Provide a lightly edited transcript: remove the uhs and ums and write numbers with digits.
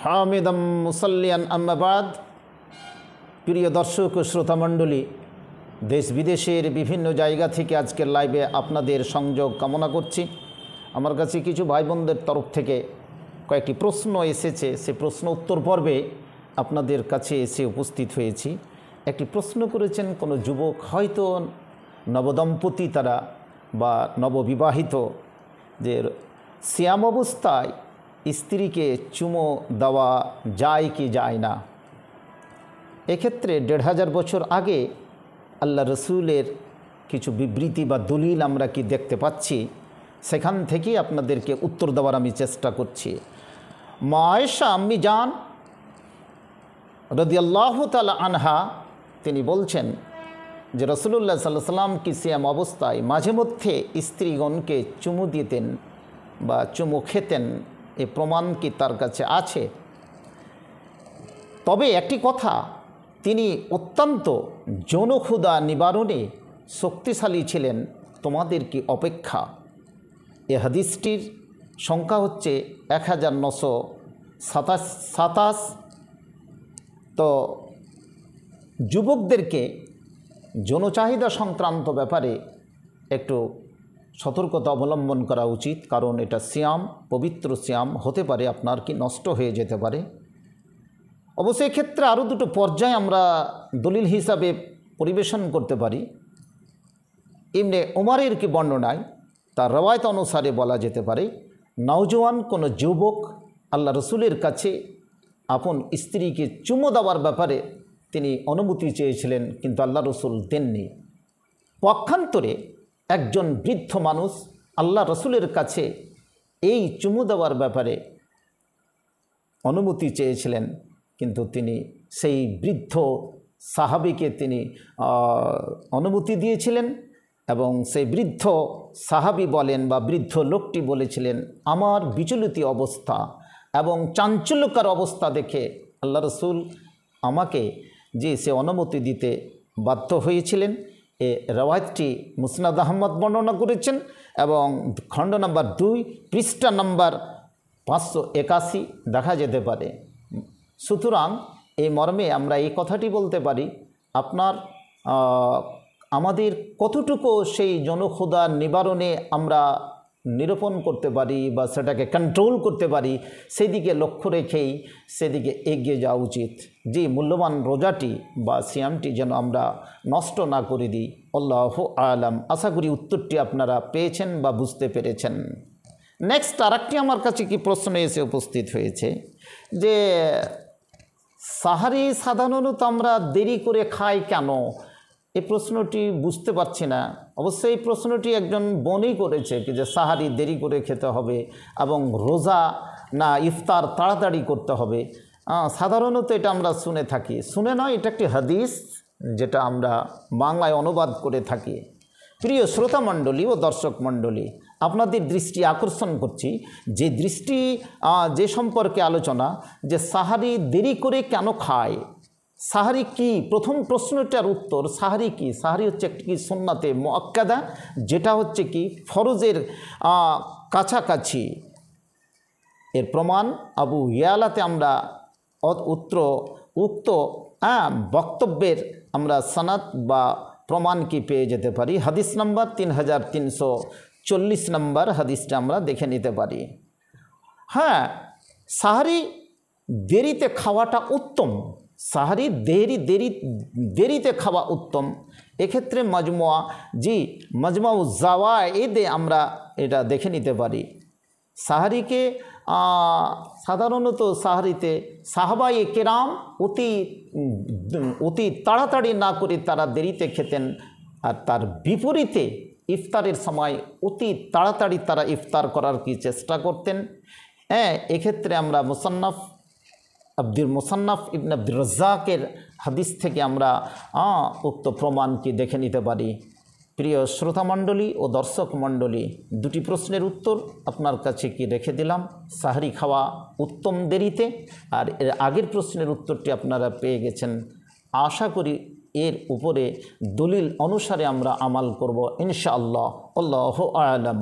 হামিদাম মুসাল্লিয়ান আম্মা বাদ। প্রিয় দর্শক ও শ্রোতামণ্ডলী, দেশ বিদেশের বিভিন্ন জায়গা থেকে আজকের লাইভে আপনাদের সংযোগ কামনা করছি। আমার কাছে কিছু ভাই বোনদের তরফ থেকে কয়েকটি প্রশ্ন এসেছে, সে প্রশ্ন উত্তর পর্বে আপনাদের কাছে এসে উপস্থিত হয়েছি। একটি প্রশ্ন করেছেন কোনো যুবক, হয়তো নবদম্পতি তারা বা নববিবাহিত, যে সিয়াম অবস্থায় স্ত্রীকে চুমো দেওয়া যায় কি যায় না। এক্ষেত্রে ১৫০০ বছর আগে আল্লাহ রসুলের কিছু বিবৃতি বা দলিল আমরা কি দেখতে পাচ্ছি, সেখান থেকেই আপনাদেরকে উত্তর দেওয়ার আমি চেষ্টা করছি। মা আয়েশা আম্মি জান রাদিয়াল্লাহু তাআলা আনহা তিনি বলছেন যে রাসূলুল্লাহ সাল্লাল্লাহু আলাইহি ওয়াসাল্লাম কি সিয়াম অবস্থায় মাঝে মধ্যে স্ত্রীগণকে চুমু দিতেন বা চুমু খেতেন, এ প্রমাণ কি তার কাছে আছে? তবে একটি কথা, তিনি অত্যন্ত যৌনক্ষুধা নিবারণে শক্তিশালী ছিলেন তোমাদের কি অপেক্ষা। এ হাদিসটির সংখ্যা হচ্ছে 1927। তো যুবকদেরকে যৌন চাহিদা সংক্রান্ত ব্যাপারে একটু সতর্কতা অবলম্বন করা উচিত, কারণ এটা সিয়াম, পবিত্র সিয়াম হতে পারে আপনার কি নষ্ট হয়ে যেতে পারে। অবশ্যই এক্ষেত্রে আরও দুটো পর্যায়ে আমরা দলিল হিসাবে পরিবেশন করতে পারি। ইবনে উমারের কি বর্ণনায় তার রওয়ায়াত অনুসারে বলা যেতে পারে, নওজোয়ান কোনো যুবক আল্লাহ রসুলের কাছে আপন স্ত্রীকে চুমো দেওয়ার ব্যাপারে তিনি অনুমতি চেয়েছিলেন, কিন্তু আল্লাহ রসুল দেননি। পক্ষান্তরে একজন বৃদ্ধ মানুষ আল্লাহ রসুলের কাছে এই চুমু দেওয়ার ব্যাপারে অনুমতি চেয়েছিলেন, কিন্তু তিনি সেই বৃদ্ধ সাহাবীকে তিনি অনুমতি দিয়েছিলেন। এবং সেই বৃদ্ধ সাহাবী বলেন বা বৃদ্ধ লোকটি বলেছিলেন, আমার বিচলিত অবস্থা এবং চাঞ্চল্যকর অবস্থা দেখে আল্লাহ রসুল আমাকে যে সে অনুমতি দিতে বাধ্য হয়েছিলেন। এ রওয়ায়াতটি মুসনাদ আহমদ বর্ণনা করেছেন এবং খণ্ড নম্বর 2 পৃষ্ঠা নম্বর 581 দেখা যেতে পারে। সুতরাং এই মর্মে আমরা এই কথাটি বলতে পারি, আপনার আমাদের কতটুকু সেই যৌনক্ষুধা নিবারণে আমরা নিরূপণ করতে পারি বা সেটাকে কন্ট্রোল করতে পারি, সেদিকে লক্ষ্য রেখেই সেদিকে এগিয়ে যাওয়া উচিত। যে মূল্যবান রোজাটি বা সিয়ামটি যেন আমরা নষ্ট না করে দিই। আল্লাহু আলাম। আশা করি উত্তরটি আপনারা পেয়েছেন বা বুঝতে পেরেছেন। নেক্সট আরেকটি আমার কাছে কি প্রশ্ন এসে উপস্থিত হয়েছে যে সাহারি সাধারণত আমরা দেরি করে খাই কেন? এই প্রশ্নটি বুঝতে পারছি না। অবশ্যই এই প্রশ্নটি একজন বোনই করেছে কি যে সাহারি দেরি করে খেতে হবে এবং রোজা না ইফতার তাড়াতাড়ি করতে হবে। সাধারণত এটা আমরা শুনে থাকি, শুনে নয়, এটা একটি হাদিস যেটা আমরা বাংলায় অনুবাদ করে থাকি। প্রিয় শ্রোতা মণ্ডলী ও দর্শক মণ্ডলী, আপনাদের দৃষ্টি আকর্ষণ করছি যে সম্পর্কে আলোচনা, যে সাহারি দেরি করে কেন খায়, সাহারি কি? প্রথম প্রশ্নটার উত্তর, সাহারি কি? সাহারি হচ্ছে একটি কি সুন্নাতে মুআক্কাদা, যেটা হচ্ছে কি ফরজের কাছাকাছি। এর প্রমাণ আবু ইয়ালাতে আমরা উক্ত বক্তব্যের আমরা সনদ বা প্রমাণ কি পেয়ে যেতে পারি। হাদিস নম্বর 3340 নম্বর হাদিসটা আমরা দেখে নিতে পারি। হ্যাঁ, সাহারি দেরিতে খাওয়াটা উত্তম, সাহারি দেরিতে খাওয়া উত্তম। এক্ষেত্রে মাজমুউজ জাওয়ায়েদে আমরা এটা দেখে নিতে পারি। সাহারিকে সাধারণত সাহারিতে সাহাবায়ে কেরাম অতি তাড়াতাড়ি না করে তারা দেরিতে খেতেন, আর তার বিপরীতে ইফতারের সময় অতি তাড়াতাড়ি তারা ইফতার করার কি চেষ্টা করতেন। এক্ষেত্রে আমরা মুসান্নাফ ইবনে আব্দুর রাজ্জাকের হাদিস থেকে আমরা উক্ত প্রমাণকে দেখে নিতে পারি। প্রিয় শ্রোতামণ্ডলী ও দর্শক মণ্ডলী, দুটি প্রশ্নের উত্তর আপনার কাছে কি রেখে দিলাম। সাহারি খাওয়া উত্তম দেরিতে, আর এর আগের প্রশ্নের উত্তরটি আপনারা পেয়ে গেছেন। আশা করি এর উপরে দলিল অনুসারে আমরা আমাল করব ইনশাআল্লাহ। আল্লাহু আ'লাম।